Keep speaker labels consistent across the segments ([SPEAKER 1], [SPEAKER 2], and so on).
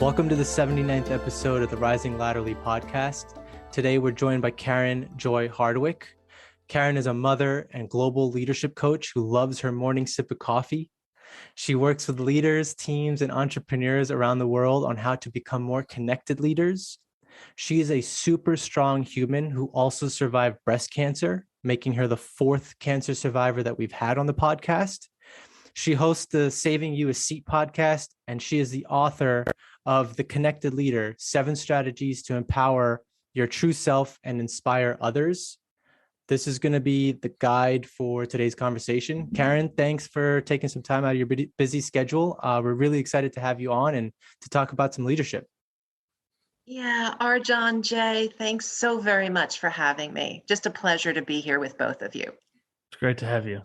[SPEAKER 1] Welcome to the 79th episode of the Rising Laterally podcast. Today, we're joined by Karen Joy Hardwick. Karen is a mother and global leadership coach who loves her morning sip of coffee. She works with leaders, teams, and entrepreneurs around the world on how to become more connected leaders. She is a super strong human who also survived breast cancer, making her the fourth cancer survivor that we've had on the podcast. She hosts the Saving You a Seat podcast, and she is the author of The Connected Leader, 7 Strategies to Empower Your True Self and Inspire Others. This is going to be the guide for today's conversation. Karen, thanks for taking some time out of your busy schedule. We're really excited to have you on and to talk about some leadership.
[SPEAKER 2] Yeah, Arjan, Jay, thanks so very much for having me. Just a pleasure to be here with both of you.
[SPEAKER 3] It's great to have you.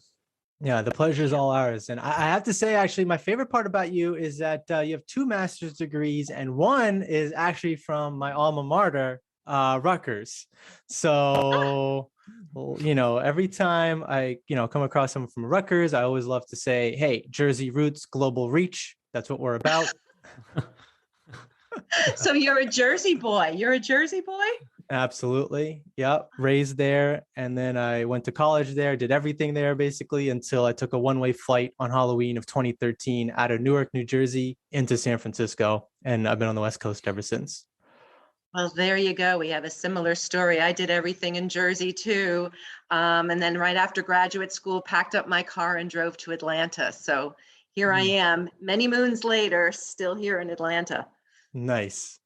[SPEAKER 1] Yeah, the pleasure is all ours. And I have to say, actually, my favorite part about you is that you have 2 master's degrees, and one is actually from my alma mater, Rutgers. So, every time I, come across someone from Rutgers, I always love to say, hey, Jersey roots, global reach. That's what we're about.
[SPEAKER 2] So you're a Jersey boy. You're a Jersey boy?
[SPEAKER 1] Absolutely. Yep. Raised there. And then I went to college there, did everything there basically until I took a one-way flight on Halloween of 2013 out of Newark, New Jersey into San Francisco. And I've been on the West Coast ever since.
[SPEAKER 2] Well, there you go. We have a similar story. I did everything in Jersey too. And then right after graduate school, packed up my car and drove to Atlanta. So here I am, many moons later, still here in Atlanta.
[SPEAKER 1] Nice.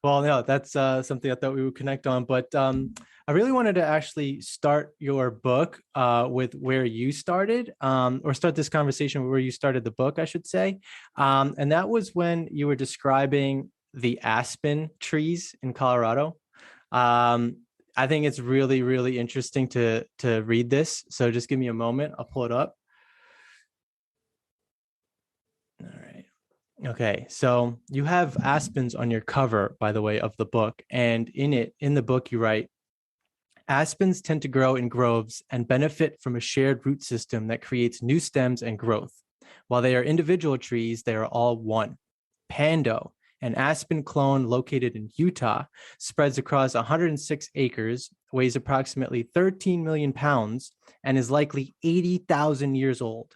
[SPEAKER 1] Well, no, that's something I thought we would connect on. But I really wanted to actually start your book with where you started, or start this conversation where you started the book, I should say. And that was when you were describing the Aspen trees in Colorado. I think it's really, really interesting to read this. So just give me a moment. I'll pull it up. All right. Okay, so you have aspens on your cover, by the way, of the book. And in the book, you write, aspens tend to grow in groves and benefit from a shared root system that creates new stems and growth. While they are individual trees, they are all one. Pando, an aspen clone located in Utah, spreads across 106 acres, weighs approximately 13 million pounds, and is likely 80,000 years old.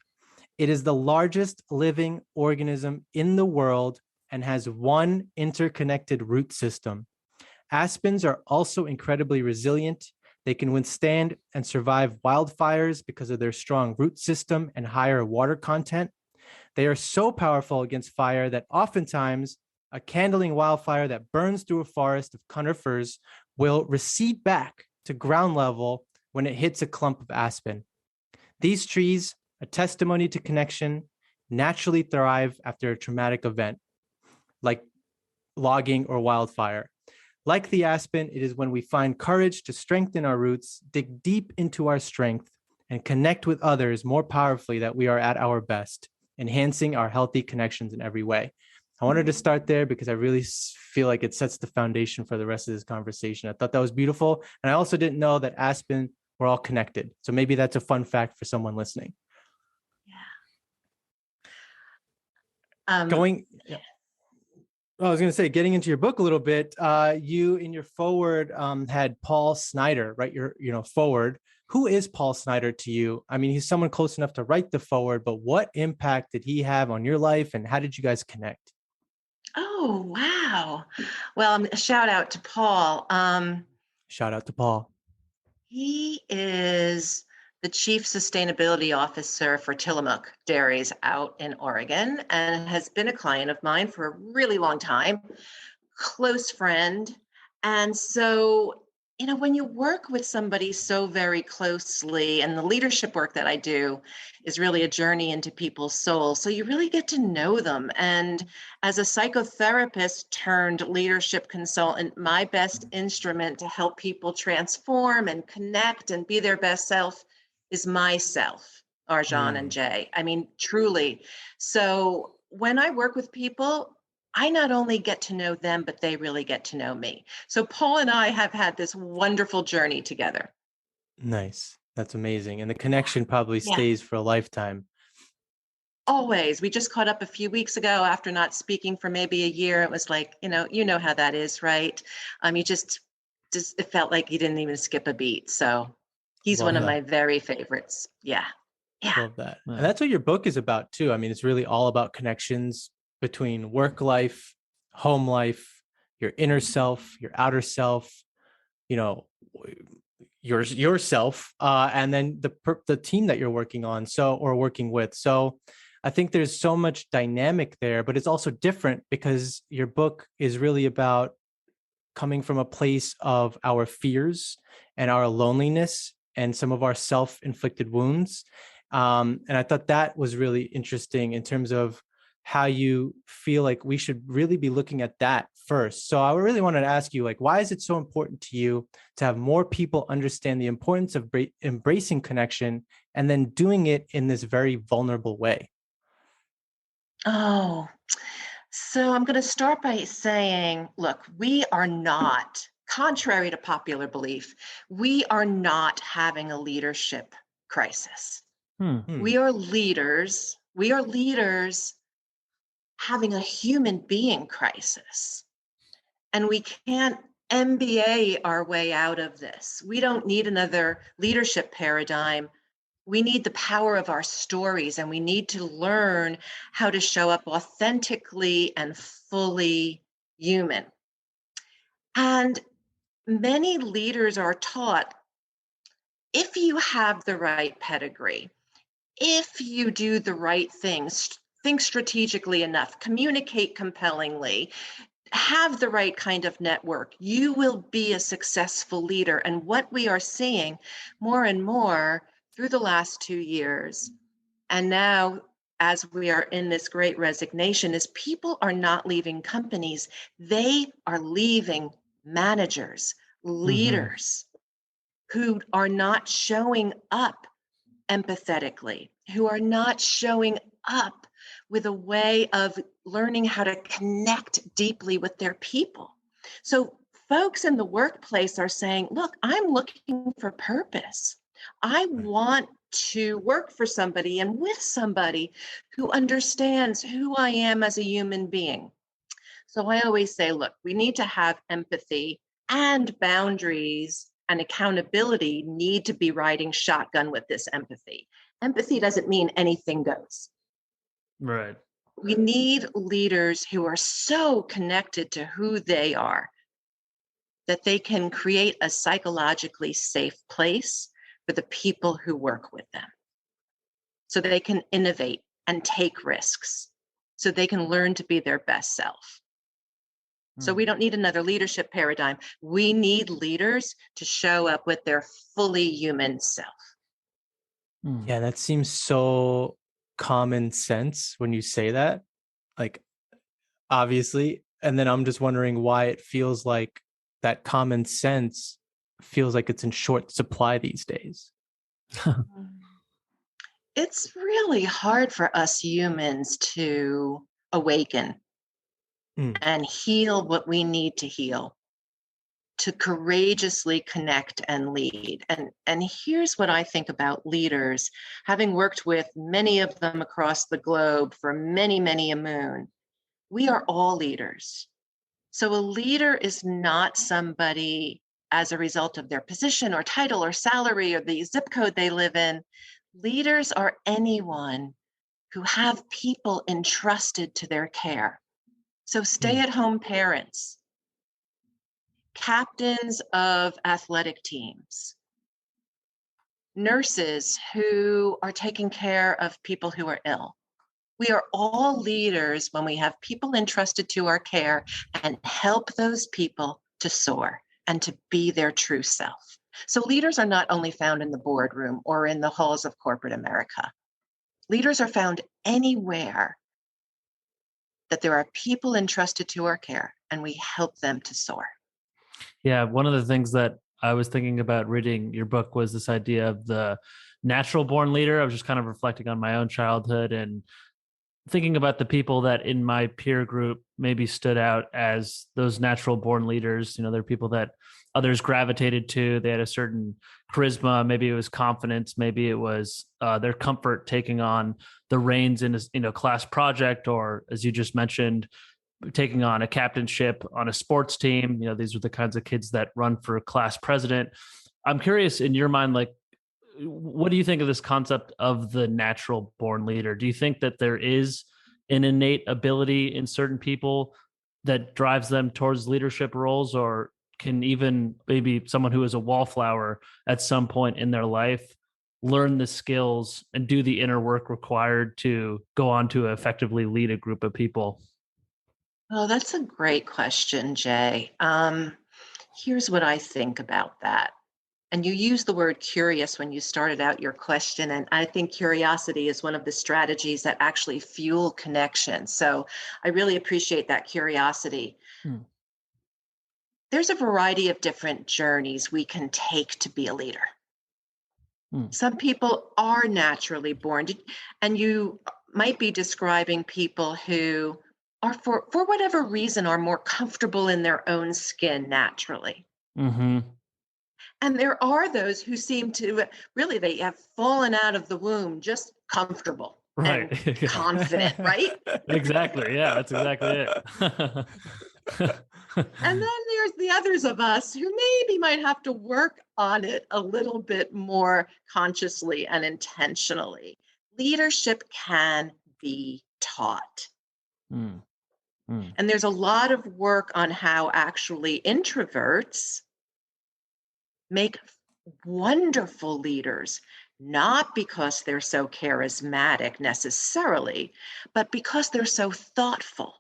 [SPEAKER 1] It is the largest living organism in the world and has one interconnected root system. Aspens are also incredibly resilient. They can withstand and survive wildfires because of their strong root system and higher water content. They are so powerful against fire that oftentimes a kindling wildfire that burns through a forest of conifers will recede back to ground level when it hits a clump of aspen. These trees, a testimony to connection, naturally thrive after a traumatic event, like logging or wildfire. Like the aspen, it is when we find courage to strengthen our roots, dig deep into our strength, and connect with others more powerfully that we are at our best, enhancing our healthy connections in every way. I wanted to start there because I really feel like it sets the foundation for the rest of this conversation. I thought that was beautiful. And I also didn't know that aspen were all connected. So maybe that's a fun fact for someone listening. I was going to say, getting into your book a little bit, you in your foreword had Paul Snyder, right? Your foreword. Who is Paul Snyder to you? I mean, he's someone close enough to write the foreword, but what impact did he have on your life, and how did you guys connect?
[SPEAKER 2] Oh, wow. Well, a shout out to Paul.
[SPEAKER 1] Shout out to Paul.
[SPEAKER 2] He is the Chief Sustainability Officer for Tillamook Dairies out in Oregon, and has been a client of mine for a really long time, close friend. And so, when you work with somebody so very closely, and the leadership work that I do is really a journey into people's souls, so you really get to know them. And as a psychotherapist turned leadership consultant, my best instrument to help people transform and connect and be their best self is myself, Arjan and Jay. I mean, truly. So when I work with people, I not only get to know them, but they really get to know me. So Paul and I have had this wonderful journey together.
[SPEAKER 1] Nice. That's amazing. And the connection probably stays for a lifetime.
[SPEAKER 2] Always. We just caught up a few weeks ago after not speaking for maybe a year. It was like, you know how that is, right? You just it felt like you didn't even skip a beat. So he's
[SPEAKER 1] Love
[SPEAKER 2] one of
[SPEAKER 1] that.
[SPEAKER 2] my very favorites. Yeah. Yeah.
[SPEAKER 1] Love that.
[SPEAKER 3] Yeah.
[SPEAKER 1] And that's what your book is about too. I mean, it's really all about connections between work life, home life, your inner self, your outer self, you know, yourself, and then the team that you're working on, or working with. So I think there's so much dynamic there, but it's also different because your book is really about coming from a place of our fears and our loneliness and some of our self-inflicted wounds. And I thought that was really interesting in terms of how you feel like we should really be looking at that first. So I really wanted to ask you, like, why is it so important to you to have more people understand the importance of embracing connection and then doing it in this very vulnerable way?
[SPEAKER 2] Oh, so I'm going to start by saying, look, we are not, contrary to popular belief, we are not having a leadership crisis. We are leaders. We are leaders having a human being crisis. And we can't MBA our way out of this. We don't need another leadership paradigm. We need the power of our stories, and we need to learn how to show up authentically and fully human. And many leaders are taught, if you have the right pedigree, if you do the right things, think strategically enough, communicate compellingly, have the right kind of network, you will be a successful leader. And what we are seeing more and more through the last 2 years, and now as we are in this great resignation, is people are not leaving companies, they are leaving managers, leaders who are not showing up empathetically, who are not showing up with a way of learning how to connect deeply with their people. So folks in the workplace are saying, look, I'm looking for purpose. I want to work for somebody and with somebody who understands who I am as a human being. So I always say, look, we need to have empathy, and boundaries and accountability need to be riding shotgun with this empathy. Empathy doesn't mean anything goes.
[SPEAKER 3] Right.
[SPEAKER 2] We need leaders who are so connected to who they are that they can create a psychologically safe place for the people who work with them, so they can innovate and take risks, so they can learn to be their best self. So we don't need another leadership paradigm. We need leaders to show up with their fully human self.
[SPEAKER 1] Yeah, that seems so common sense when you say that, like, obviously. And then I'm just wondering why it feels like that common sense feels like it's in short supply these days.
[SPEAKER 2] It's really hard for us humans to awaken and heal what we need to heal, to courageously connect and lead. And here's what I think about leaders, having worked with many of them across the globe for many, many a moon. We are all leaders. So a leader is not somebody as a result of their position or title or salary or the zip code they live in. Leaders are anyone who have people entrusted to their care. So stay-at-home parents, captains of athletic teams, nurses who are taking care of people who are ill. We are all leaders when we have people entrusted to our care and help those people to soar and to be their true self. So leaders are not only found in the boardroom or in the halls of corporate America. Leaders are found anywhere that there are people entrusted to our care and we help them to soar.
[SPEAKER 3] Yeah, one of the things that I was thinking about reading your book was this idea of the natural born leader. I was just kind of reflecting on my own childhood, and thinking about the people that in my peer group maybe stood out as those natural born leaders. They're people that others gravitated to. They had a certain charisma. Maybe it was confidence. Maybe it was their comfort taking on the reins in a class project, or as you just mentioned, taking on a captainship on a sports team. These are the kinds of kids that run for class president. I'm curious, in your mind, like, what do you think of this concept of the natural born leader? Do you think that there is an innate ability in certain people that drives them towards leadership roles, or can even maybe someone who is a wallflower at some point in their life learn the skills and do the inner work required to go on to effectively lead a group of people?
[SPEAKER 2] Oh, that's a great question, Jay. Here's what I think about that. And you used the word curious when you started out your question. And I think curiosity is one of the strategies that actually fuel connection. So I really appreciate that curiosity. There's a variety of different journeys we can take to be a leader. Some people are naturally born, and you might be describing people who are, for whatever reason, are more comfortable in their own skin naturally.
[SPEAKER 3] Mm-hmm.
[SPEAKER 2] And there are those who seem to really, they have fallen out of the womb just comfortable,
[SPEAKER 3] right,
[SPEAKER 2] and confident, right?
[SPEAKER 3] Exactly. Yeah, that's exactly it.
[SPEAKER 2] And then there's the others of us who maybe might have to work on it a little bit more consciously and intentionally. Leadership can be taught. And there's a lot of work on how actually introverts make wonderful leaders, not because they're so charismatic necessarily, but because they're so thoughtful.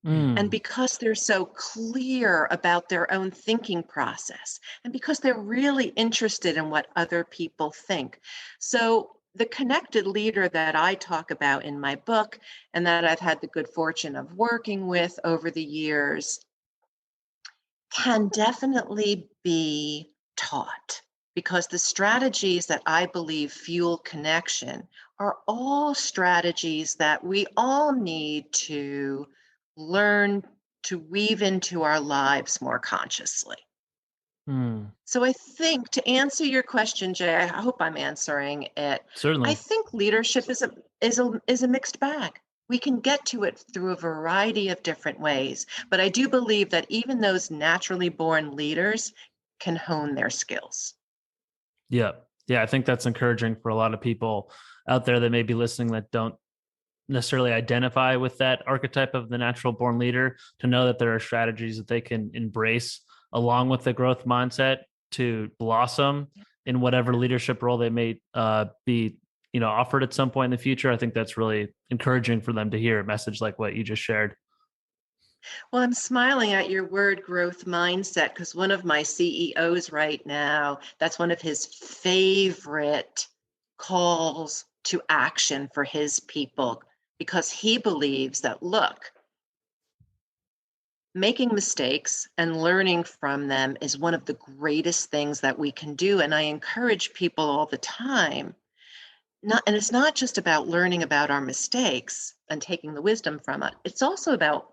[SPEAKER 2] And because they're so clear about their own thinking process, and because they're really interested in what other people think. So the connected leader that I talk about in my book, and that I've had the good fortune of working with over the years, can definitely be taught, because the strategies that I believe fuel connection are all strategies that we all need to learn to weave into our lives more consciously. So I think, to answer your question, Jay, I hope I'm answering it.
[SPEAKER 3] Certainly.
[SPEAKER 2] I think leadership is a mixed bag. We can get to it through a variety of different ways, but I do believe that even those naturally born leaders can hone their skills.
[SPEAKER 3] Yeah. I think that's encouraging for a lot of people out there that may be listening that don't necessarily identify with that archetype of the natural born leader, to know that there are strategies that they can embrace along with the growth mindset to blossom in whatever leadership role they may be offered at some point in the future. I think that's really encouraging for them to hear a message like what you just shared.
[SPEAKER 2] Well, I'm smiling at your word growth mindset, because one of my CEOs right now, that's one of his favorite calls to action for his people, because he believes that, look, making mistakes and learning from them is one of the greatest things that we can do. And I encourage people all the time, and it's not just about learning about our mistakes and taking the wisdom from it. It's also about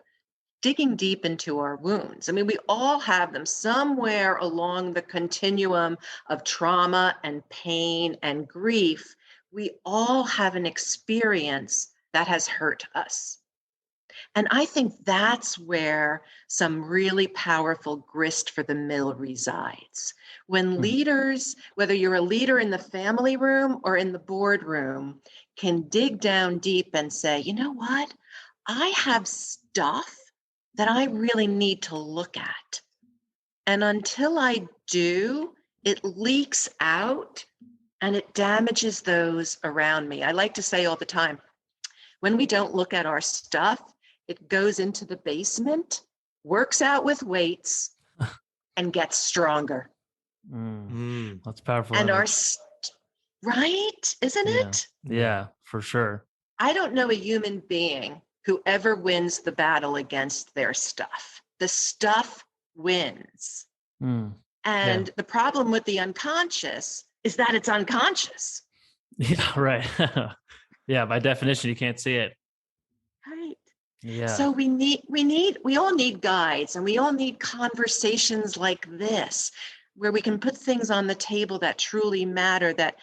[SPEAKER 2] digging deep into our wounds. I mean, we all have them somewhere along the continuum of trauma and pain and grief. We all have an experience that has hurt us. And I think that's where some really powerful grist for the mill resides. When leaders, whether you're a leader in the family room or in the boardroom, can dig down deep and say, you know what? I have stuff that I really need to look at. And until I do, it leaks out and it damages those around me. I like to say all the time, when we don't look at our stuff, it goes into the basement, works out with weights, and gets stronger.
[SPEAKER 3] That's powerful.
[SPEAKER 2] And right? Isn't it?
[SPEAKER 3] Yeah, for sure.
[SPEAKER 2] I don't know a human being who ever wins the battle against their stuff. The stuff wins. And the problem with the unconscious is that it's unconscious.
[SPEAKER 3] Yeah, right. Yeah, by definition, you can't see it. Yeah.
[SPEAKER 2] So we all need guides, and we all need conversations like this, where we can put things on the table that truly matter, that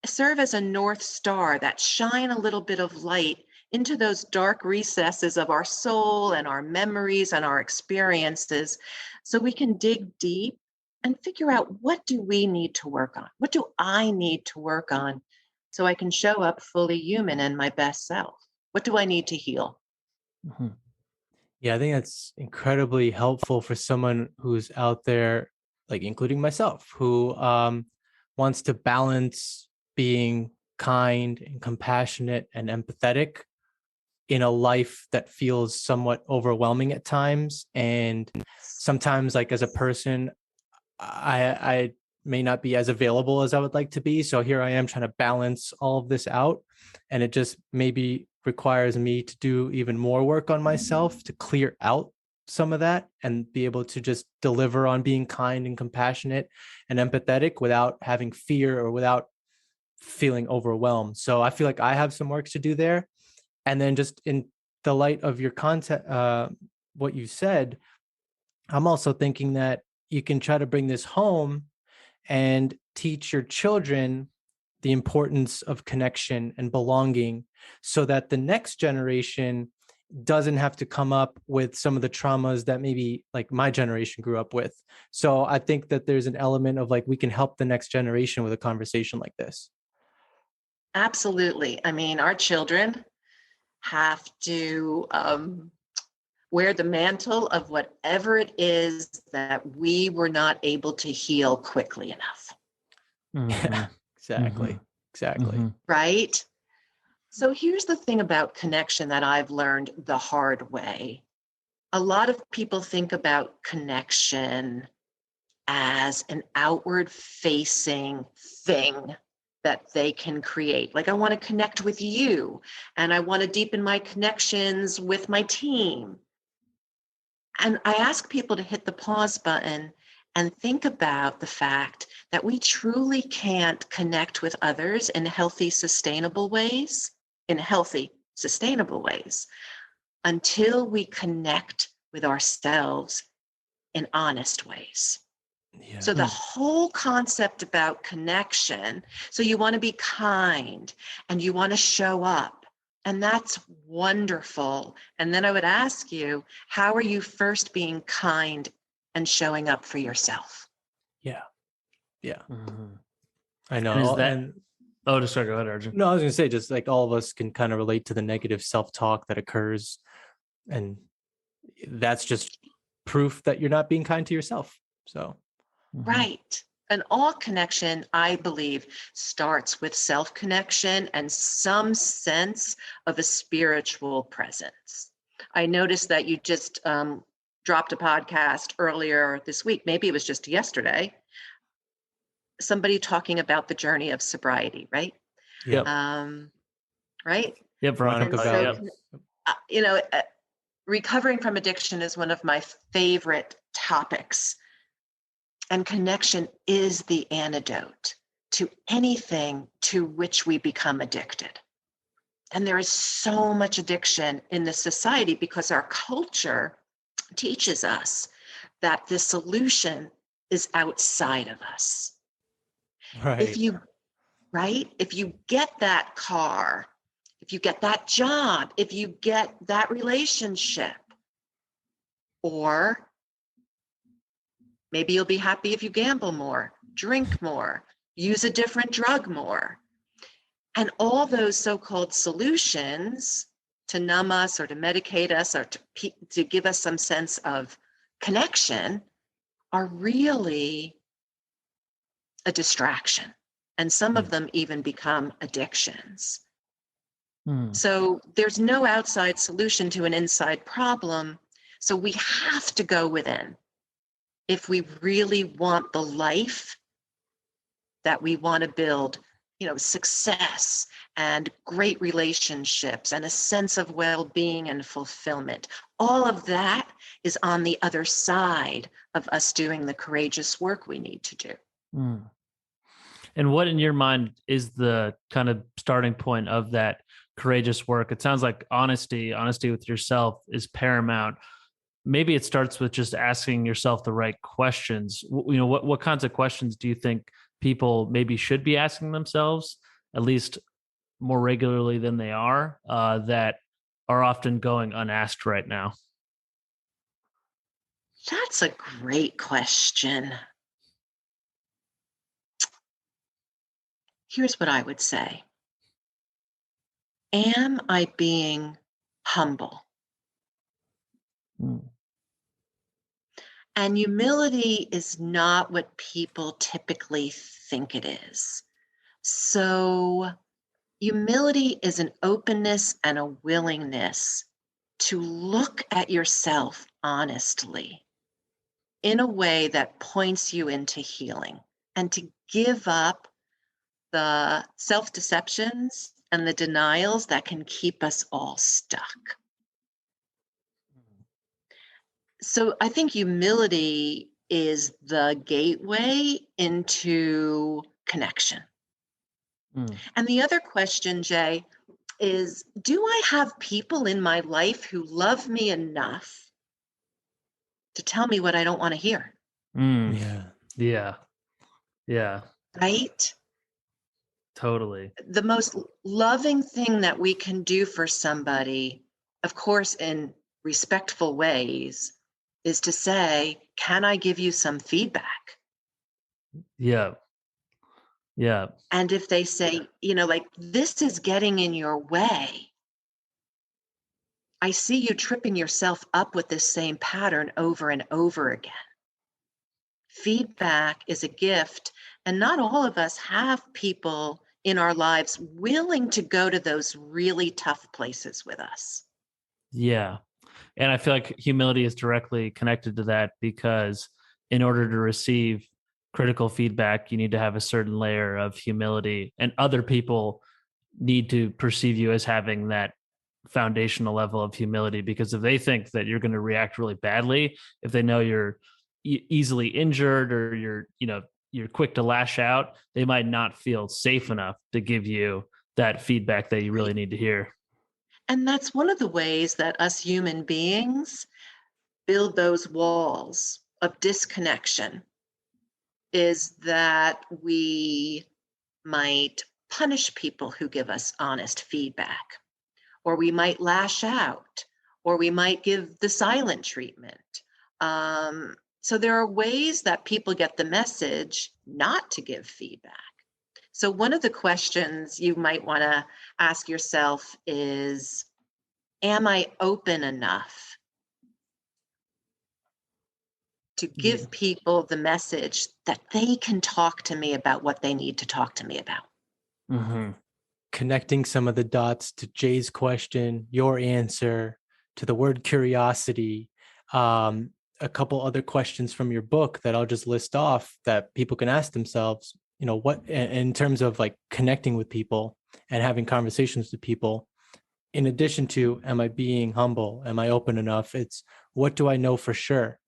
[SPEAKER 2] serve as a North Star, that shine a little bit of light into those dark recesses of our soul and our memories and our experiences, so we can dig deep and figure out, what do we need to work on? What do I need to work on so I can show up fully human and my best self? What do I need to heal?
[SPEAKER 3] Mhm.
[SPEAKER 1] Yeah, I think that's incredibly helpful for someone who's out there, like including myself, who wants to balance being kind and compassionate and empathetic in a life that feels somewhat overwhelming at times. And sometimes, like as a person, I may not be as available as I would like to be. So here I am trying to balance all of this out. And it just maybe requires me to do even more work on myself to clear out some of that and be able to just deliver on being kind and compassionate and empathetic without having fear or without feeling overwhelmed. So I feel like I have some work to do there. And then just in the light of your content, what you said, I'm also thinking that you can try to bring this home and teach your children the importance of connection and belonging, so that the next generation doesn't have to come up with some of the traumas that maybe like my generation grew up with. So I think that there's an element of like, we can help the next generation with a conversation like this.
[SPEAKER 2] Absolutely. I mean, our children have to wear the mantle of whatever it is that we were not able to heal quickly enough.
[SPEAKER 3] Mhm.
[SPEAKER 1] Exactly.
[SPEAKER 3] Mhm.
[SPEAKER 1] Exactly.
[SPEAKER 3] Mhm.
[SPEAKER 2] Right? So here's the thing about connection that I've learned the hard way. A lot of people think about connection as an outward facing thing that they can create. Like, I want to connect with you, and I want to deepen my connections with my team. And I ask people to hit the pause button and think about the fact that we truly can't connect with others in healthy, sustainable ways, until we connect with ourselves in honest ways.
[SPEAKER 1] Yeah.
[SPEAKER 2] So the whole concept about connection, so you want to be kind and you want to show up, and that's wonderful. And then I would ask you, how are you first being kind and showing up for yourself?
[SPEAKER 1] Yeah. Yeah.
[SPEAKER 3] Mhm.
[SPEAKER 1] I
[SPEAKER 3] And is
[SPEAKER 1] know.
[SPEAKER 3] that?
[SPEAKER 1] And
[SPEAKER 3] Oh, just sorry. Go ahead, Arjun.
[SPEAKER 1] no, I was going to say, just like all of us can kind of relate to the negative self-talk that occurs. And that's just proof that you're not being kind to yourself. So,
[SPEAKER 3] Mhm.
[SPEAKER 2] Right. And all connection, I believe, starts with self-connection and some sense of a spiritual presence. I noticed that you just dropped a podcast earlier this week. Maybe it was just yesterday. Somebody talking about the journey of sobriety, right?
[SPEAKER 1] yeah.
[SPEAKER 3] Yep.
[SPEAKER 2] Right.
[SPEAKER 3] Yep.
[SPEAKER 1] Talk
[SPEAKER 3] Veronica.
[SPEAKER 2] And
[SPEAKER 1] about,
[SPEAKER 2] so,
[SPEAKER 3] Yep.
[SPEAKER 2] recovering from addiction is one of my favorite topics. And connection is the antidote to anything to which we become addicted. And there is so much addiction in this society because our culture teaches us that the solution is outside of us. If
[SPEAKER 1] right.
[SPEAKER 2] you, right? If you get that car, if you get that job, if you get that relationship, or maybe you'll be happy if you gamble more, drink more, use a different drug more. And all those so-called solutions to numb us or to medicate us or to give us some sense of connection are really a distraction. And some of them even become addictions.
[SPEAKER 3] Hmm.
[SPEAKER 2] So there's no outside solution to an inside problem. So we have to go within if we really want the life that we want to build, success and great relationships and a sense of well-being and fulfillment. All of that is on the other side of us doing the courageous work we need to do.
[SPEAKER 3] And what in your mind is the kind of starting point of that courageous work. It sounds like honesty with yourself is paramount. Maybe it starts with just asking yourself the right questions. What kinds of questions do you think people maybe should be asking themselves, at least more regularly than they are, that are often going unasked right now?
[SPEAKER 2] That's a great question. Here's what I would say. Am I being humble?
[SPEAKER 3] Mm.
[SPEAKER 2] And humility is not what people typically think it is. So humility is an openness and a willingness to look at yourself honestly in a way that points you into healing, and to give up the self-deceptions and the denials that can keep us all stuck. So I think humility is the gateway into connection.
[SPEAKER 3] Mm.
[SPEAKER 2] And the other question, Jay, is, do I have people in my life who love me enough to tell me what I don't want to hear?
[SPEAKER 3] Mm.
[SPEAKER 1] Yeah.
[SPEAKER 3] Yeah. Yeah.
[SPEAKER 2] Right?
[SPEAKER 3] Totally.
[SPEAKER 2] The most loving thing that we can do for somebody, of course, in respectful ways, is to say, can I give you some feedback?
[SPEAKER 3] Yeah. Yeah.
[SPEAKER 2] And if they say, like, this is getting in your way, I see you tripping yourself up with this same pattern over and over again. Feedback is a gift, and not all of us have people in our lives willing to go to those really tough places with us.
[SPEAKER 3] Yeah. And I feel like humility is directly connected to that, because in order to receive critical feedback, you need to have a certain layer of humility, and other people need to perceive you as having that foundational level of humility, because if they think that you're going to react really badly, if they know you're easily injured, or you're quick to lash out, they might not feel safe enough to give you that feedback that you really need to hear.
[SPEAKER 2] And that's one of the ways that us human beings build those walls of disconnection, is that we might punish people who give us honest feedback, or we might lash out, or we might give the silent treatment. So there are ways that people get the message not to give feedback. So one of the questions you might want to ask yourself is, am I open enough to give people the message that they can talk to me about what they need to talk to me about?
[SPEAKER 3] Mm-hmm.
[SPEAKER 1] Connecting some of the dots to Jay's question, your answer, to the word curiosity, a couple other questions from your book that I'll just list off that people can ask themselves, what in terms of like connecting with people and having conversations with people. In addition to, am I being humble? Am I open enough? It's, what do I know for sure?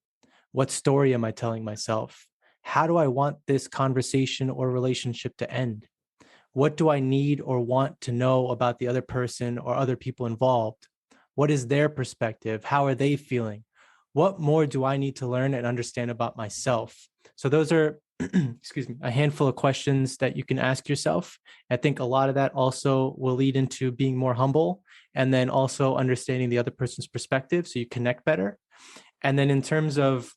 [SPEAKER 1] What story am I telling myself? How do I want this conversation or relationship to end? What do I need or want to know about the other person or other people involved? What is their perspective? How are they feeling? What more do I need to learn and understand about myself? So those are, excuse me, a handful of questions that you can ask yourself. I think a lot of that also will lead into being more humble, and then also understanding the other person's perspective so you connect better. And then in terms of,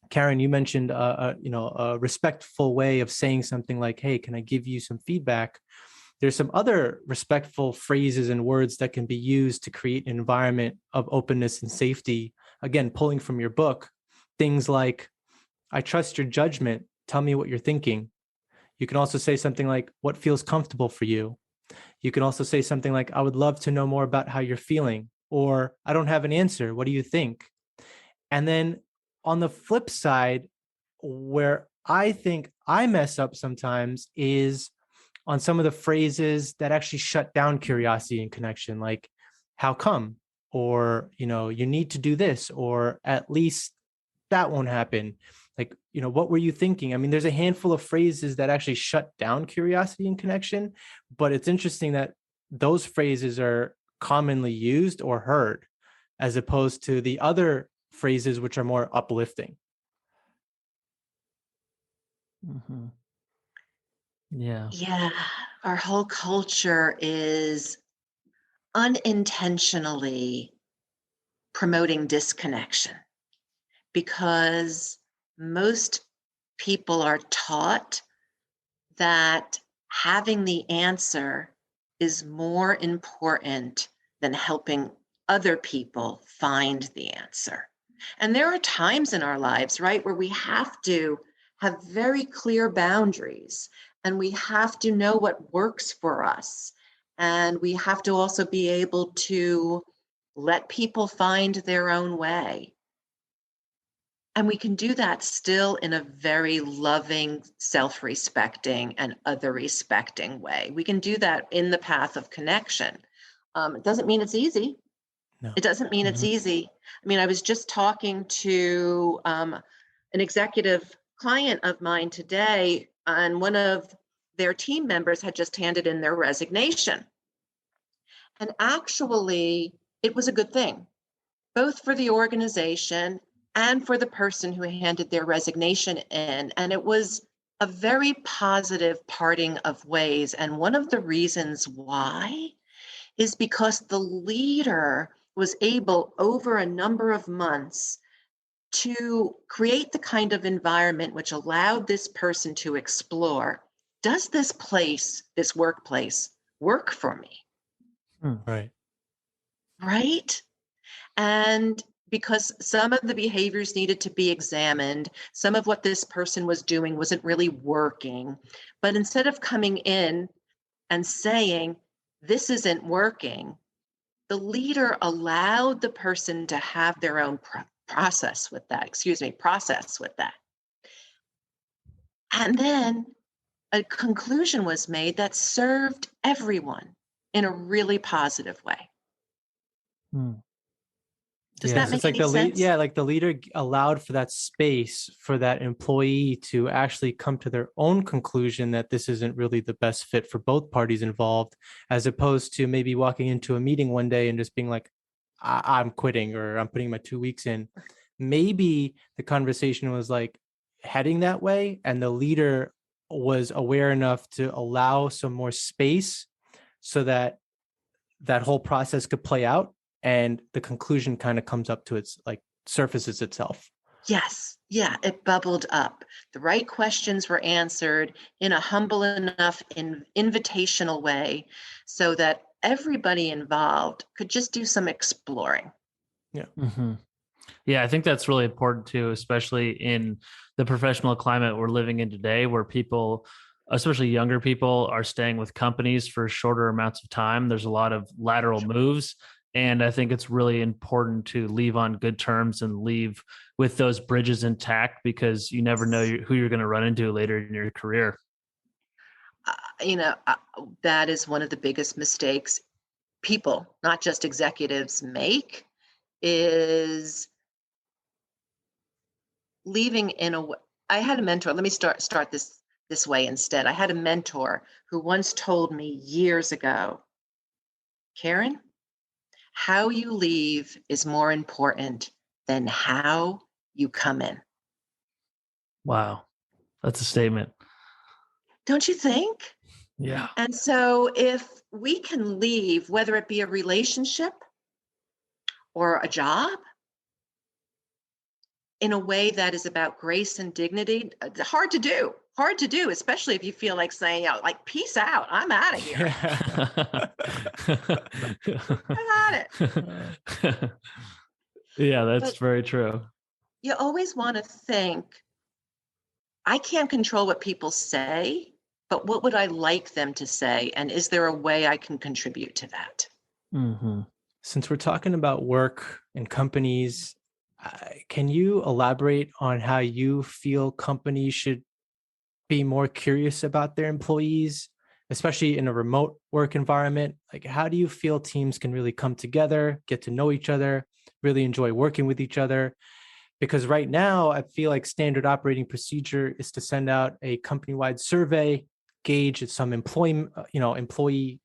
[SPEAKER 1] Karen, you mentioned a respectful way of saying something like, hey, can I give you some feedback? There's some other respectful phrases and words that can be used to create an environment of openness and safety. Again, pulling from your book, things like, I trust your judgment. Tell me what you're thinking. You can also say something like, what feels comfortable for you? You can also say something like, I would love to know more about how you're feeling, or I don't have an answer. What do you think? And then on the flip side, where I think I mess up sometimes is on some of the phrases that actually shut down curiosity and connection, like, how come? Or, you need to do this, or at least that won't happen. Like, what were you thinking? I mean, there's a handful of phrases that actually shut down curiosity and connection, but it's interesting that those phrases are commonly used or heard, as opposed to the other phrases which are more uplifting.
[SPEAKER 3] Mm-hmm. Yeah.
[SPEAKER 2] Yeah, our whole culture is unintentionally promoting disconnection because most people are taught that having the answer is more important than helping other people find the answer. And there are times in our lives, right, where we have to have very clear boundaries and we have to know what works for us. And we have to also be able to let people find their own way. And we can do that still in a very loving, self-respecting, and other-respecting way. We can do that in the path of connection. It doesn't mean it's easy.
[SPEAKER 1] No.
[SPEAKER 2] It doesn't mean it's easy. I mean, I was just talking to an executive client of mine today, and one of their team members had just handed in their resignation. And actually, it was a good thing, both for the organization and for the person who handed their resignation in. And it was a very positive parting of ways. And one of the reasons why is because the leader was able over a number of months to create the kind of environment which allowed this person to explore, does this place, this workplace, work for me?
[SPEAKER 1] Right.
[SPEAKER 2] Right? And because some of the behaviors needed to be examined, some of what this person was doing wasn't really working. But instead of coming in and saying, this isn't working, the leader allowed the person to have their own process with that. And then a conclusion was made that served everyone in a really positive way. Does that
[SPEAKER 1] So
[SPEAKER 2] make
[SPEAKER 1] it's like
[SPEAKER 2] any sense?
[SPEAKER 1] like the leader allowed for that space for that employee to actually come to their own conclusion that this isn't really the best fit for both parties involved, as opposed to maybe walking into a meeting one day and just being like, I'm quitting, or I'm putting my 2 weeks in. Maybe the conversation was like heading that way, and the leader was aware enough to allow some more space so that that whole process could play out, and the conclusion kind of comes up to its like surfaces itself.
[SPEAKER 2] Yes. Yeah, it bubbled up. The right questions were answered in a humble enough, invitational way so that everybody involved could just do some exploring.
[SPEAKER 1] Yeah.
[SPEAKER 3] Mm-hmm. Yeah, I think that's really important too, especially in the professional climate we're living in today, where people, especially younger people, are staying with companies for shorter amounts of time. There's a lot of lateral moves. And I think it's really important to leave on good terms and leave with those bridges intact, because you never know who you're going to run into later in your career.
[SPEAKER 2] That is one of the biggest mistakes people, not just executives, make, is leaving in a way. I had a mentor. Let me start this way instead. I had a mentor who once told me years ago, Karen, how you leave is more important than how you come in.
[SPEAKER 3] Wow. That's a statement.
[SPEAKER 2] Don't you think?
[SPEAKER 3] Yeah.
[SPEAKER 2] And so if we can leave, whether it be a relationship or a job, in a way that is about grace and dignity, hard to do, especially if you feel like saying, like, peace out, I'm out of here. I'm at it.
[SPEAKER 3] Yeah, that's very true.
[SPEAKER 2] You always want to think, I can't control what people say, but what would I like them to say? And is there a way I can contribute to that?
[SPEAKER 3] Mm-hmm.
[SPEAKER 1] Since we're talking about work and companies, can you elaborate on how you feel companies should be more curious about their employees, especially in a remote work environment? Like, how do you feel teams can really come together, get to know each other, really enjoy working with each other? Because right now, I feel like standard operating procedure is to send out a company-wide survey, gauge some employee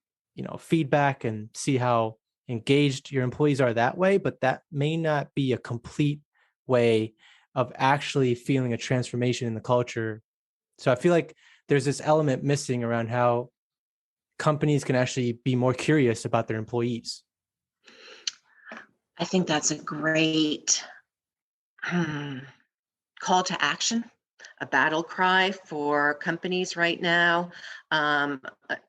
[SPEAKER 1] feedback and see how engaged your employees are that way, but that may not be a complete way of actually feeling a transformation in the culture. So I feel like there's this element missing around how companies can actually be more curious about their employees.
[SPEAKER 2] I think that's a great call to action, a battle cry for companies right now. A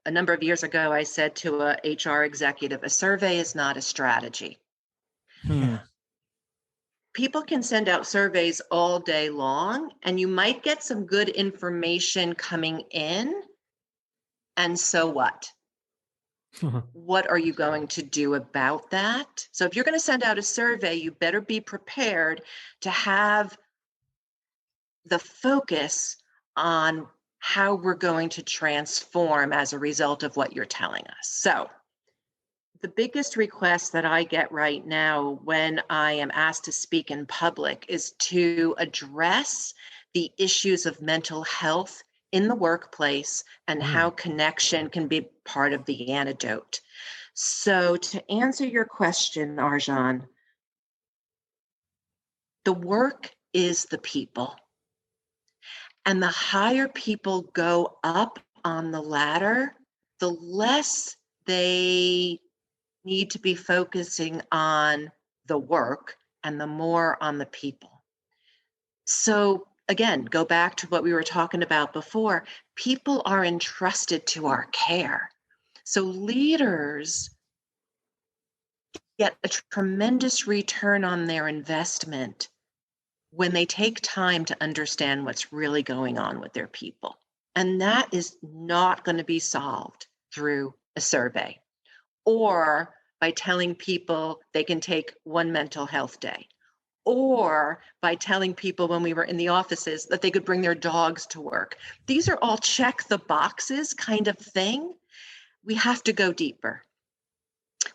[SPEAKER 2] number of years ago, I said to a HR executive, a survey is not a strategy.
[SPEAKER 1] Yeah.
[SPEAKER 2] People can send out surveys all day long, and you might get some good information coming in. And so what? What are you going to do about that? So if you're going to send out a survey, you better be prepared to have the focus on how we're going to transform as a result of what you're telling us. So the biggest request that I get right now when I am asked to speak in public is to address the issues of mental health in the workplace and how connection can be part of the antidote. So to answer your question, Arjan, the work is the people. And the higher people go up on the ladder, the less they need to be focusing on the work and the more on the people. So again, go back to what we were talking about before. People are entrusted to our care. So leaders get a tremendous return on their investment when they take time to understand what's really going on with their people. And that is not going to be solved through a survey or by telling people they can take one mental health day, or by telling people when we were in the offices that they could bring their dogs to work. These are all check the boxes kind of thing. We have to go deeper.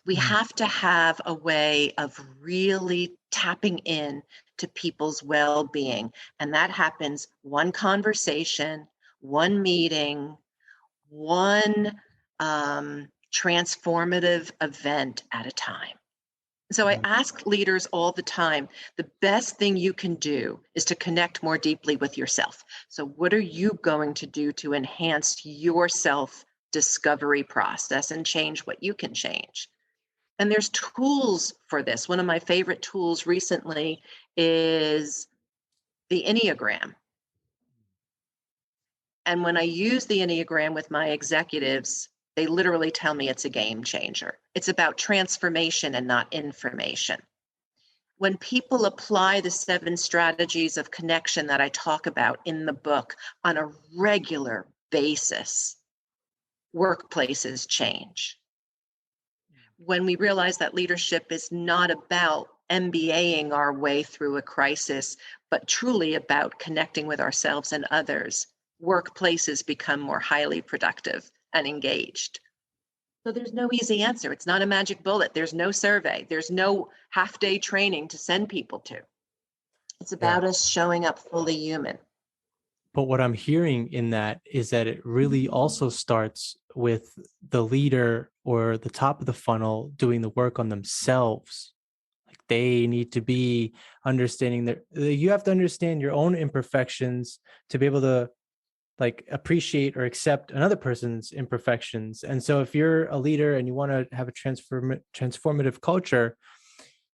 [SPEAKER 2] We have to have a way of really tapping in to people's well-being. And that happens one conversation, one meeting, one transformative event at a time. So I ask leaders all the time, the best thing you can do is to connect more deeply with yourself. So what are you going to do to enhance your self-discovery process and change what you can change? And there's tools for this. One of my favorite tools recently is the Enneagram. And when I use the Enneagram with my executives, they literally tell me it's a game changer. It's about transformation and not information. When people apply the 7 strategies of connection that I talk about in the book on a regular basis, workplaces change. When we realize that leadership is not about MBAing our way through a crisis, but truly about connecting with ourselves and others, workplaces become more highly productive and engaged. So there's no easy answer. It's not a magic bullet. There's no survey. There's no half-day training to send people to. It's about us showing up fully human.
[SPEAKER 1] But what I'm hearing in that is that it really also starts with the leader or the top of the funnel doing the work on themselves. Like they need to be understanding that you have to understand your own imperfections to be able to like appreciate or accept another person's imperfections. And so if you're a leader and you want to have a transformative culture,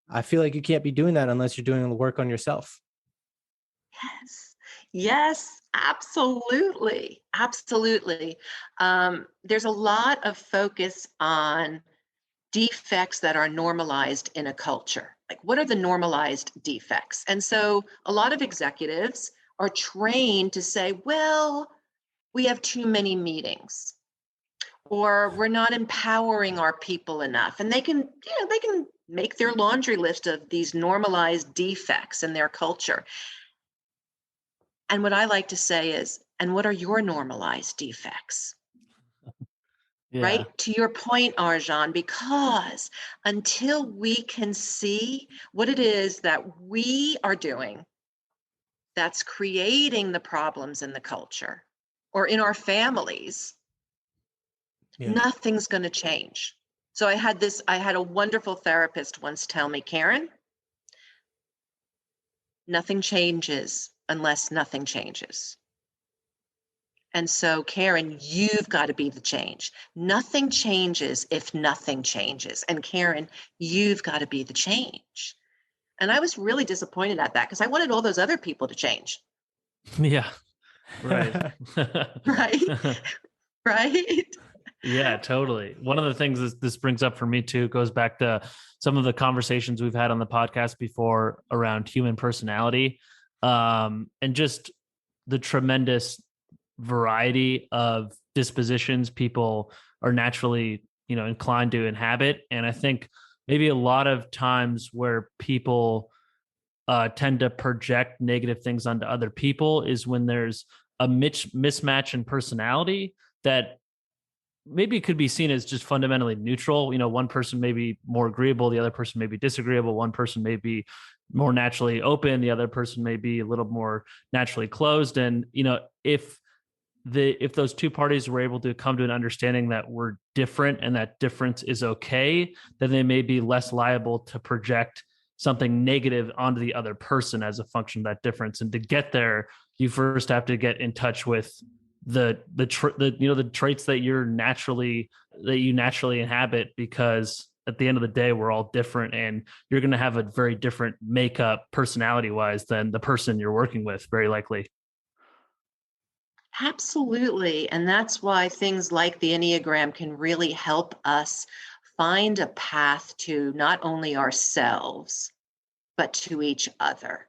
[SPEAKER 1] I feel like you can't be doing that unless you're doing the work on yourself.
[SPEAKER 2] Yes, absolutely. Absolutely. There's a lot of focus on defects that are normalized in a culture. Like, what are the normalized defects? And so a lot of executives are trained to say, well, we have too many meetings, or we're not empowering our people enough. And they can make their laundry list of these normalized defects in their culture. And what I like to say is, and what are your normalized defects?
[SPEAKER 3] Yeah.
[SPEAKER 2] Right? To your point, Arjan, because until we can see what it is that we are doing that's creating the problems in the culture or in our families,
[SPEAKER 1] Yeah.
[SPEAKER 2] Nothing's going to change. So I had a wonderful therapist once tell me, Karen, nothing changes unless nothing changes. And so, Karen, you've got to be the change. Nothing changes if nothing changes. And Karen, you've got to be the change. And I was really disappointed at that because I wanted all those other people to change.
[SPEAKER 3] Yeah. Right.
[SPEAKER 2] Right? Right?
[SPEAKER 3] Yeah, totally. One of the things this brings up for me too goes back to some of the conversations we've had on the podcast before around human personality, and just the tremendous variety of dispositions people are naturally, inclined to inhabit. And I think maybe a lot of times where people tend to project negative things onto other people is when there's a mismatch in personality that maybe could be seen as just fundamentally neutral. One person may be more agreeable, the other person may be disagreeable. One person may be more naturally open, the other person may be a little more naturally closed. And, if those two parties were able to come to an understanding that we're different and that difference is okay, then they may be less liable to project something negative onto the other person as a function of that difference. And to get there, you first have to get in touch with the traits that you naturally inhabit, because at the end of the day, we're all different, and you're going to have a very different makeup personality wise than the person you're working with, very likely.
[SPEAKER 2] Absolutely. And that's why things like the Enneagram can really help us find a path to not only ourselves, but to each other.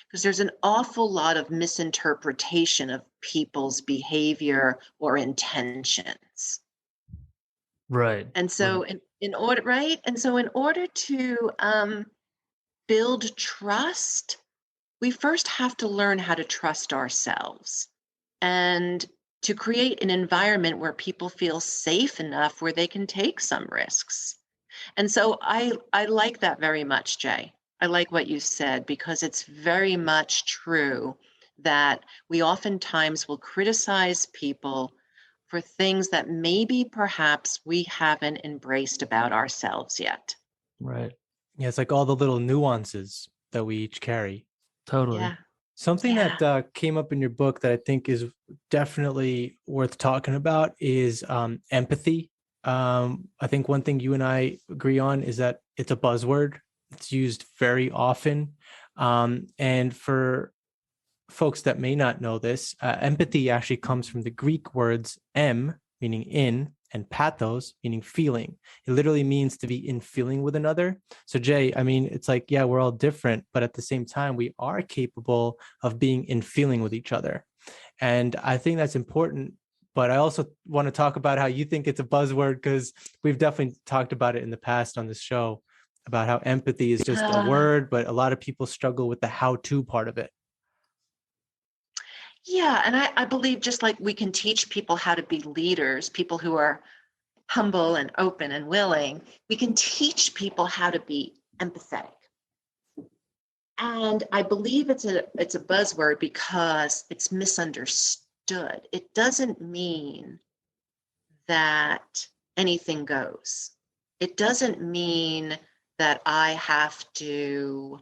[SPEAKER 2] Because there's an awful lot of misinterpretation of people's behavior or intentions.
[SPEAKER 3] Right.
[SPEAKER 2] And so in order, right? And so in order to build trust, we first have to learn how to trust ourselves, and to create an environment where people feel safe enough where they can take some risks. And so I like that very much, Jay. I like what you said, because it's very much true that we oftentimes will criticize people for things that maybe perhaps we haven't embraced about ourselves yet.
[SPEAKER 3] Right.
[SPEAKER 1] Yeah, it's like all the little nuances that we each carry.
[SPEAKER 3] Totally.
[SPEAKER 2] Yeah.
[SPEAKER 1] Something
[SPEAKER 2] Yeah.
[SPEAKER 1] that came up in your book that I think is definitely worth talking about is empathy. I think one thing you and I agree on is that it's a buzzword. It's used very often. And for folks that may not know this, empathy actually comes from the Greek words em, meaning in, and pathos, meaning feeling. It literally means to be in feeling with another. So Jay, I mean, it's like, yeah, we're all different, but at the same time, we are capable of being in feeling with each other. And I think that's important. But I also want to talk about how you think it's a buzzword, because we've definitely talked about it in the past on this show, about how empathy is just a word, but a lot of people struggle with the how-to part of it.
[SPEAKER 2] Yeah, and I believe just like we can teach people how to be leaders, people who are humble and open and willing, we can teach people how to be empathetic. And I believe it's a buzzword because it's misunderstood. It doesn't mean that anything goes. It doesn't mean that I have to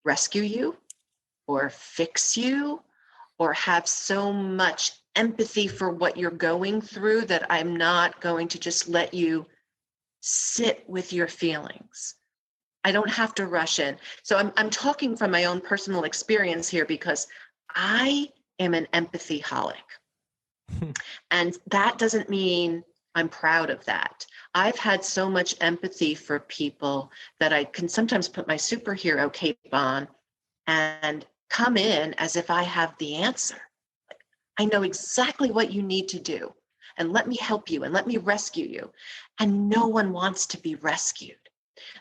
[SPEAKER 2] rescue you or fix you or have so much empathy for what you're going through that I'm not going to just let you sit with your feelings. I don't have to rush in. So I'm talking from my own personal experience here, because I am an empathy-holic. And that doesn't mean I'm proud of that. I've had so much empathy for people that I can sometimes put my superhero cape on and come in as if I have the answer. I know exactly what you need to do, and let me help you and let me rescue you. And no one wants to be rescued.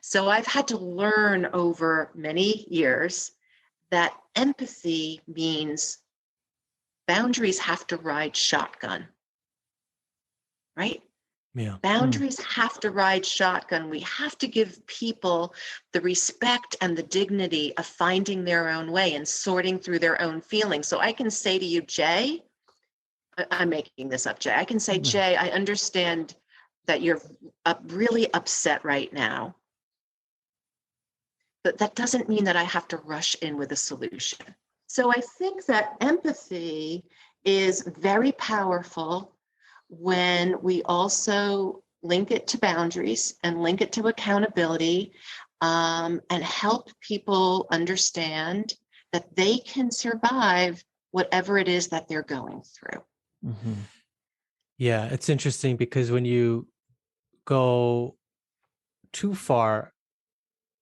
[SPEAKER 2] So I've had to learn over many years that empathy means boundaries have to ride shotgun, right?
[SPEAKER 1] Yeah.
[SPEAKER 2] Boundaries have to ride shotgun. We have to give people the respect and the dignity of finding their own way and sorting through their own feelings. So I can say to you, Jay, I'm making this up, Jay. I can say, Jay, I understand that you're really upset right now, but that doesn't mean that I have to rush in with a solution. So I think that empathy is very powerful when we also link it to boundaries and link it to accountability, and help people understand that they can survive whatever it is that they're going through.
[SPEAKER 3] Mm-hmm.
[SPEAKER 1] Yeah, it's interesting because when you go too far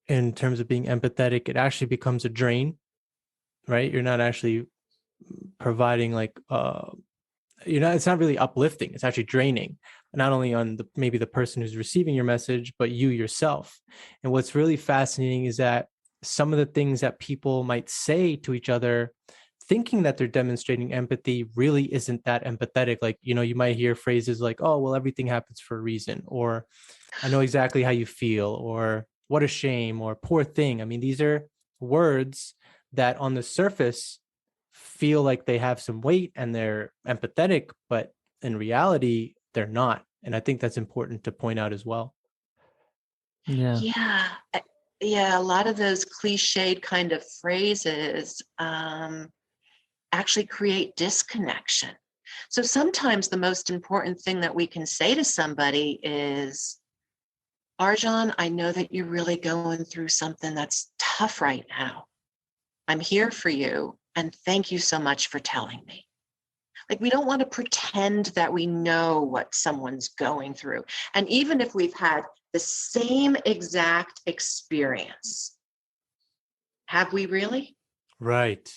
[SPEAKER 1] in terms of being empathetic, it actually becomes a drain, right? You're not actually providing like it's not really uplifting. It's actually draining, not only on maybe the person who's receiving your message, but you yourself. And what's really fascinating is that some of the things that people might say to each other, thinking that they're demonstrating empathy, really isn't that empathetic. Like, you might hear phrases like, "Oh, well, everything happens for a reason," or "I know exactly how you feel," or "What a shame," or "Poor thing." I mean, these are words that on the surface feel like they have some weight and they're empathetic, but in reality, they're not. And I think that's important to point out as well.
[SPEAKER 3] Yeah.
[SPEAKER 2] Yeah. A lot of those cliched kind of phrases actually create disconnection. So sometimes the most important thing that we can say to somebody is, Arjan, I know that you're really going through something that's tough right now. I'm here for you. And thank you so much for telling me. Like, we don't want to pretend that we know what someone's going through. And even if we've had the same exact experience, have we really?
[SPEAKER 1] Right.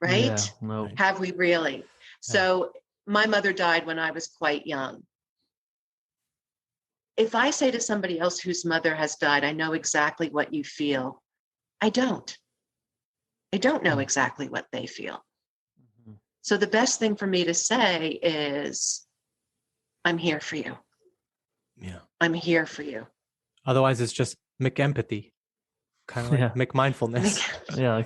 [SPEAKER 2] Right?
[SPEAKER 3] Yeah, no.
[SPEAKER 2] Have we really? So my mother died when I was quite young. If I say to somebody else whose mother has died, I know exactly what you feel, I don't. I don't know exactly what they feel. So the best thing for me to say is, I'm here for you.
[SPEAKER 1] Yeah.
[SPEAKER 2] I'm here for you.
[SPEAKER 1] Otherwise, it's just McEmpathy, kind of like McMindfulness.
[SPEAKER 3] Yeah.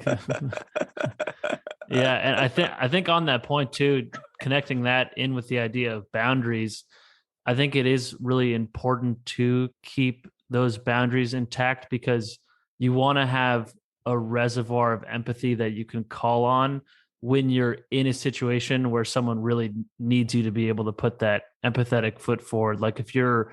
[SPEAKER 3] Yeah. And I think on that point too, connecting that in with the idea of boundaries, I think it is really important to keep those boundaries intact, because you want to have a reservoir of empathy that you can call on when you're in a situation where someone really needs you to be able to put that empathetic foot forward. Like, if you're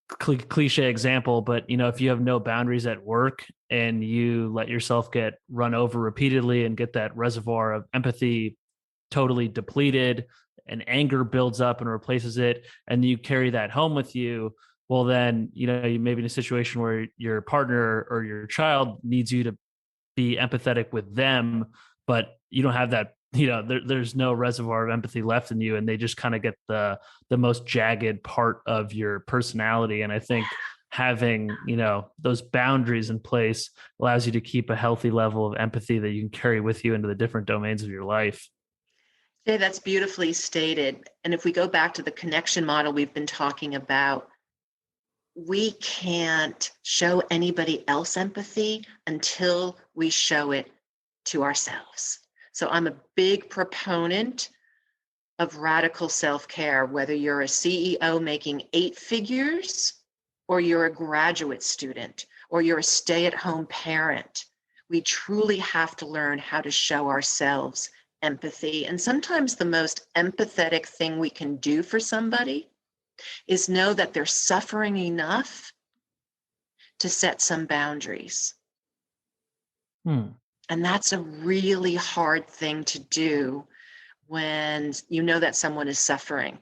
[SPEAKER 3] cliche example, but if you have no boundaries at work and you let yourself get run over repeatedly and get that reservoir of empathy totally depleted, and anger builds up and replaces it, and you carry that home with you, well, then you may be in a situation where your partner or your child needs you to be empathetic with them, but you don't have that. There's no reservoir of empathy left in you, and they just kind of get the most jagged part of your personality. And I think having those boundaries in place allows you to keep a healthy level of empathy that you can carry with you into the different domains of your life.
[SPEAKER 2] Yeah, that's beautifully stated. And if we go back to the connection model we've been talking about, we can't show anybody else empathy until we show it to ourselves. So I'm a big proponent of radical self-care, whether you're a CEO making 8 figures, or you're a graduate student, or you're a stay-at-home parent. We truly have to learn how to show ourselves empathy. And sometimes the most empathetic thing we can do for somebody is know that they're suffering enough to set some boundaries. And that's a really hard thing to do when you know that someone is suffering,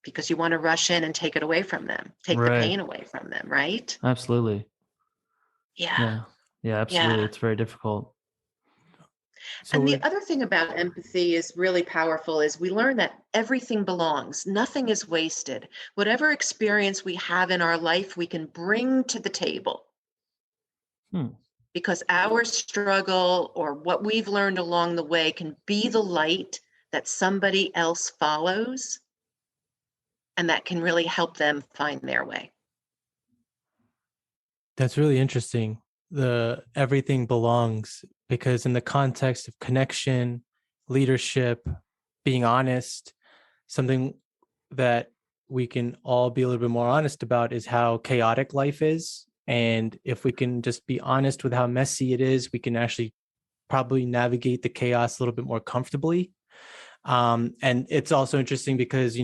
[SPEAKER 2] because you want to rush in and take it away from them, take the pain away from them, right?
[SPEAKER 3] Absolutely.
[SPEAKER 2] Yeah,
[SPEAKER 3] absolutely. It's very difficult.
[SPEAKER 2] And the other thing about empathy is really powerful is we learn that everything belongs. Nothing is wasted. Whatever experience we have in our life, we can bring to the table. Because our struggle or what we've learned along the way can be the light that somebody else follows, and that can really help them find their way.
[SPEAKER 1] That's really interesting. The everything belongs, because in the context of connection, leadership, being honest. Something that we can all be a little bit more honest about is how chaotic life is. And if we can just be honest with how messy it is, we can actually probably navigate the chaos a little bit more comfortably. And it's also interesting because,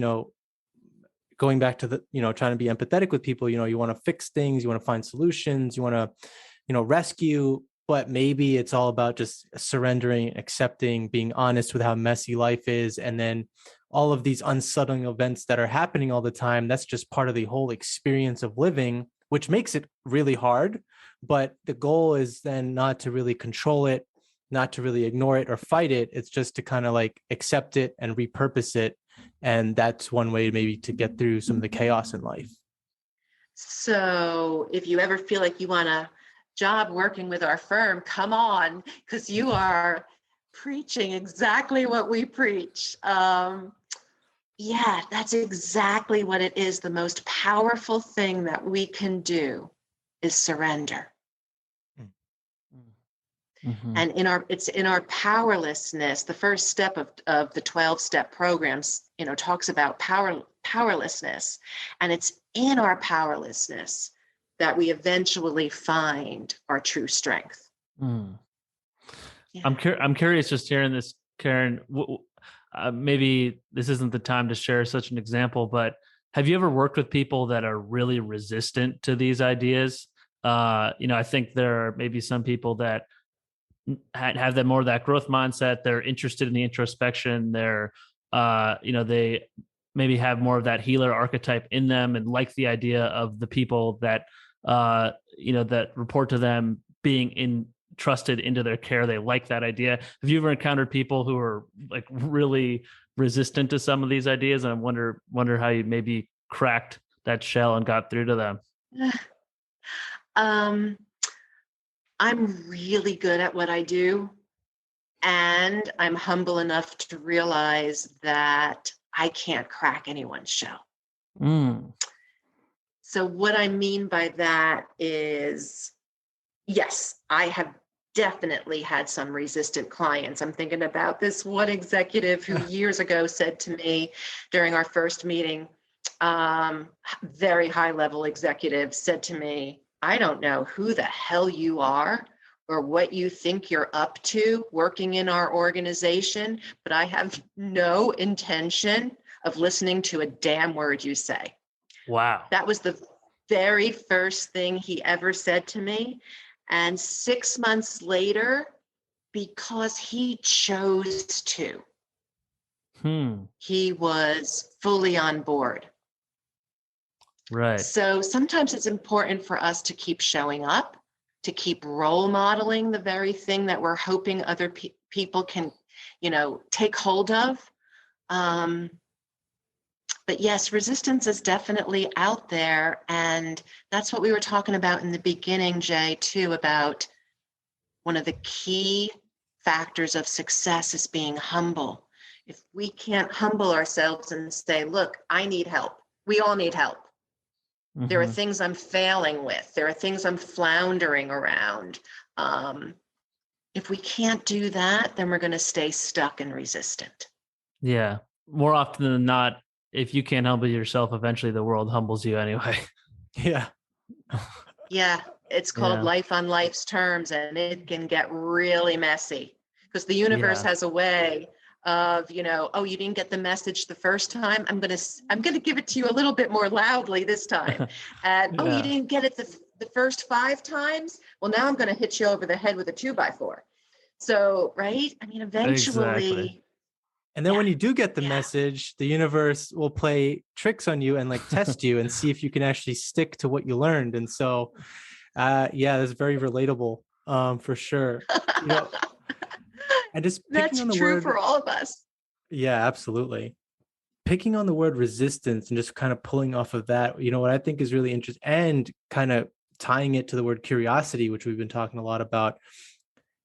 [SPEAKER 1] going back to the, trying to be empathetic with people, you want to fix things, you want to find solutions, you want to, rescue, but maybe it's all about just surrendering, accepting, being honest with how messy life is. And then all of these unsettling events that are happening all the time, that's just part of the whole experience of living, which makes it really hard. But the goal is then not to really control it, not to really ignore it or fight it. It's just to kind of like accept it and repurpose it. And that's one way maybe to get through some of the chaos in life.
[SPEAKER 2] So if you ever feel like you want a job working with our firm, come on, because you are preaching exactly what we preach. Yeah, that's exactly what it is. The most powerful thing that we can do is surrender. Mm-hmm. And it's in our powerlessness. The first step of the 12-step programs, talks about powerlessness, and it's in our powerlessness that we eventually find our true strength.
[SPEAKER 3] Mm. Yeah. I'm curious just hearing this, Karen. Maybe this isn't the time to share such an example, but have you ever worked with people that are really resistant to these ideas? I think there are maybe some people that have that more of that growth mindset. They're interested in the introspection. They're, they maybe have more of that healer archetype in them and like the idea of the people that, that report to them being trusted into their care. They like that idea. Have you ever encountered people who are like really resistant to some of these ideas? And I wonder how you maybe cracked that shell and got through to them.
[SPEAKER 2] I'm really good at what I do, and I'm humble enough to realize that I can't crack anyone's shell. Mm. So what I mean by that is, yes, I have definitely had some resistant clients. I'm thinking about this one executive who years ago said to me during our first meeting, very high level executive said to me, I don't know who the hell you are or what you think you're up to working in our organization, but I have no intention of listening to a damn word you say.
[SPEAKER 3] Wow.
[SPEAKER 2] That was the very first thing he ever said to me. And 6 months later, because he chose to, he was fully on board.
[SPEAKER 3] Right.
[SPEAKER 2] So sometimes it's important for us to keep showing up, to keep role modeling the very thing that we're hoping other people can, take hold of. But yes, resistance is definitely out there. And that's what we were talking about in the beginning, Jay, too, about one of the key factors of success is being humble. If we can't humble ourselves and say, look, I need help. We all need help. Mm-hmm. There are things I'm failing with. There are things I'm floundering around. If we can't do that, then we're going to stay stuck and resistant.
[SPEAKER 3] Yeah. More often than not, if you can't humble yourself, eventually the world humbles you anyway.
[SPEAKER 1] Yeah.
[SPEAKER 2] Yeah. It's called life on life's terms, and it can get really messy because the universe has a way of, oh, you didn't get the message the first time. I'm gonna give it to you a little bit more loudly this time. And you didn't get it the first 5 times. Well, now I'm gonna hit you over the head with a 2x4. So, right? I mean, eventually.
[SPEAKER 3] Exactly.
[SPEAKER 1] And then when you do get the message, the universe will play tricks on you and like test you and see if you can actually stick to what you learned. And so, that's very relatable, for sure. And just
[SPEAKER 2] that's
[SPEAKER 1] on the
[SPEAKER 2] true
[SPEAKER 1] word,
[SPEAKER 2] for all of us.
[SPEAKER 1] Yeah, absolutely. Picking on the word resistance and just kind of pulling off of that, what I think is really interesting and kind of tying it to the word curiosity, which we've been talking a lot about.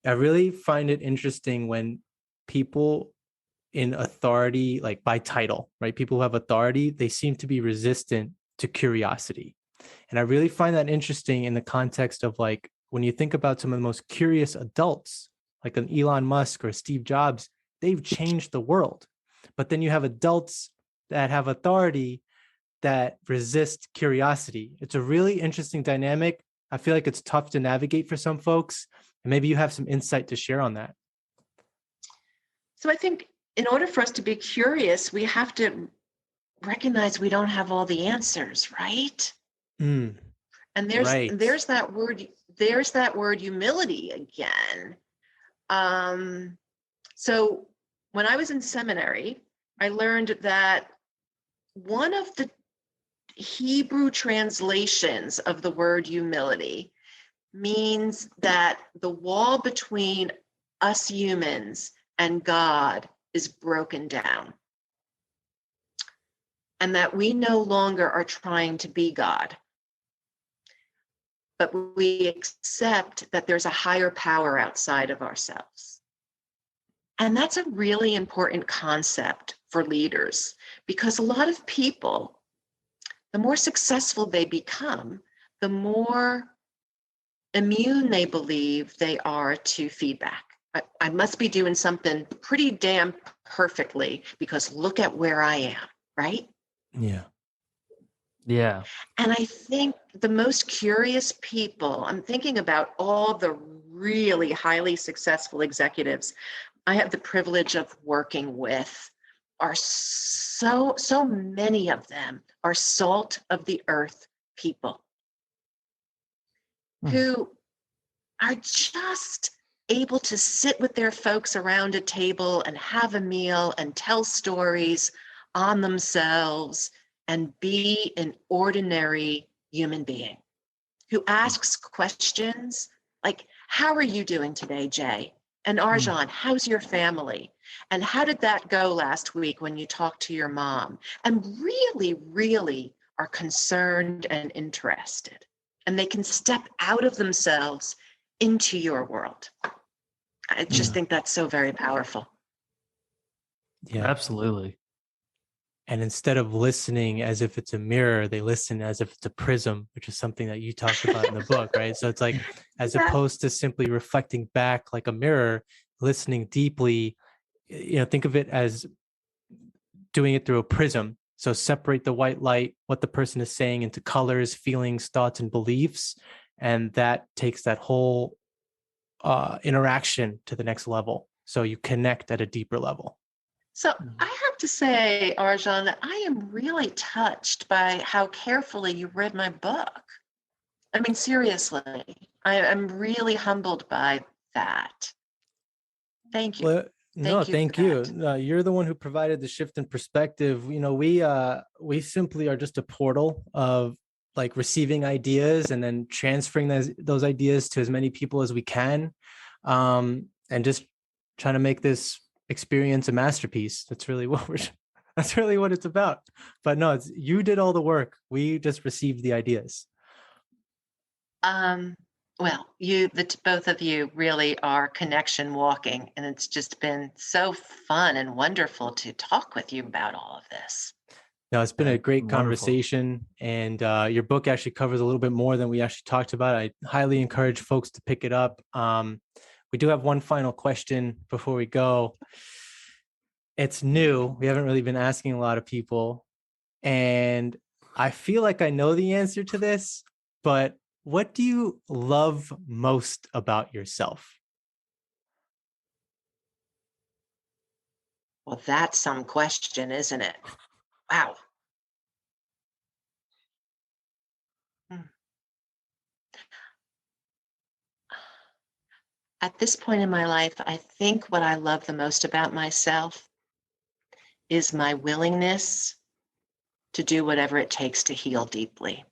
[SPEAKER 1] I really find it interesting when people in authority, like by title, right? People who have authority, they seem to be resistant to curiosity. And I really find that interesting in the context of like, when you think about some of the most curious adults, like an Elon Musk or Steve Jobs, they've changed the world. But then you have adults that have authority that resist curiosity. It's a really interesting dynamic. I feel like it's tough to navigate for some folks. And maybe you have some insight to share on that.
[SPEAKER 2] So I think in order for us to be curious, we have to recognize we don't have all the answers, right? And there's that word humility again. So when I was in seminary, I learned that one of the Hebrew translations of the word humility means that the wall between us humans and God is broken down, and that we no longer are trying to be God, but we accept that there's a higher power outside of ourselves. And that's a really important concept for leaders, because a lot of people, the more successful they become, the more immune they believe they are to feedback. I must be doing something pretty damn perfectly because look at where I am, right?
[SPEAKER 1] Yeah.
[SPEAKER 3] Yeah.
[SPEAKER 2] And I think the most curious people, I'm thinking about all the really highly successful executives I have the privilege of working with, are so many of them are salt of the earth people who are just able to sit with their folks around a table and have a meal and tell stories on themselves and be an ordinary human being who asks questions like, how are you doing today, Jay? And Arjan, how's your family? And how did that go last week when you talked to your mom? And really, really are concerned and interested. And they can step out of themselves into your world. I just think that's so very powerful.
[SPEAKER 1] Yeah.
[SPEAKER 3] Absolutely.
[SPEAKER 1] And instead of listening as if it's a mirror, they listen as if it's a prism, which is something that you talked about in the book, right? So it's like, as opposed to simply reflecting back like a mirror, listening deeply, think of it as doing it through a prism. So separate the white light, what the person is saying, into colors, feelings, thoughts, and beliefs. And that takes that whole interaction to the next level. So you connect at a deeper level.
[SPEAKER 2] So I have to say, Arjan, that I am really touched by how carefully you read my book. I mean, seriously, I'm really humbled by that. Thank you.
[SPEAKER 1] Well, no, thank you.
[SPEAKER 2] That.
[SPEAKER 1] You're the one who provided the shift in perspective. We simply are just a portal of like receiving ideas and then transferring those ideas to as many people as we can, and just trying to make this experience a masterpiece. That's really what it's about. But no, you did all the work. We just received the ideas.
[SPEAKER 2] Well, both of you really are connection walking, and it's just been so fun and wonderful to talk with you about all of this.
[SPEAKER 1] No, it's been a great
[SPEAKER 3] Wonderful
[SPEAKER 1] conversation, and your book actually covers a little bit more than we actually talked about. I highly encourage folks to pick it up. We do have one final question before we go. It's new. We haven't really been asking a lot of people, and I feel like I know the answer to this, but what do you love most about yourself?
[SPEAKER 2] Well, that's some question, isn't it? Wow. At this point in my life, I think what I love the most about myself is my willingness to do whatever it takes to heal deeply.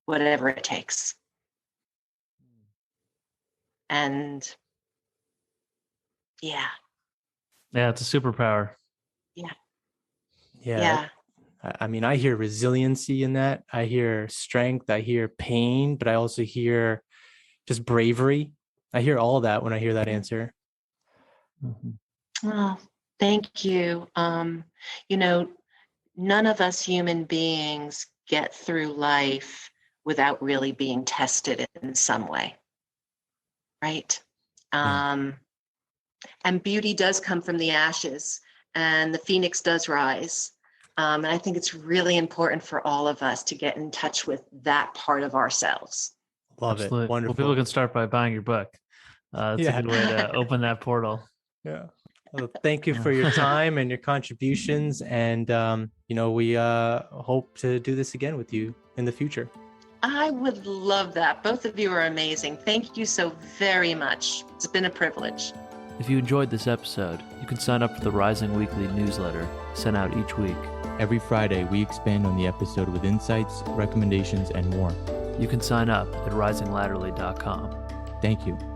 [SPEAKER 2] Whatever it takes. And yeah.
[SPEAKER 3] Yeah, it's a superpower.
[SPEAKER 2] Yeah.
[SPEAKER 1] I mean, I hear resiliency in that. I hear strength. I hear pain, but I also hear just bravery. I hear all that when I hear that answer.
[SPEAKER 2] Oh, thank you. None of us human beings get through life without really being tested in some way, right?
[SPEAKER 1] Yeah.
[SPEAKER 2] And beauty does come from the ashes, and the phoenix does rise. And I think it's really important for all of us to get in touch with that part of ourselves.
[SPEAKER 1] Love
[SPEAKER 3] Absolutely.
[SPEAKER 1] it. Wonderful.
[SPEAKER 3] Well, people can start by buying your book. It's a good way to open that portal.
[SPEAKER 1] Yeah. Well, thank you for your time and your contributions. And, we hope to do this again with you in the future.
[SPEAKER 2] I would love that. Both of you are amazing. Thank you so very much. It's been a privilege.
[SPEAKER 3] If you enjoyed this episode, you can sign up for the Rising Weekly newsletter sent out each week.
[SPEAKER 1] Every Friday, we expand on the episode with insights, recommendations, and more.
[SPEAKER 3] You can sign up at risinglatterly.com.
[SPEAKER 1] Thank you.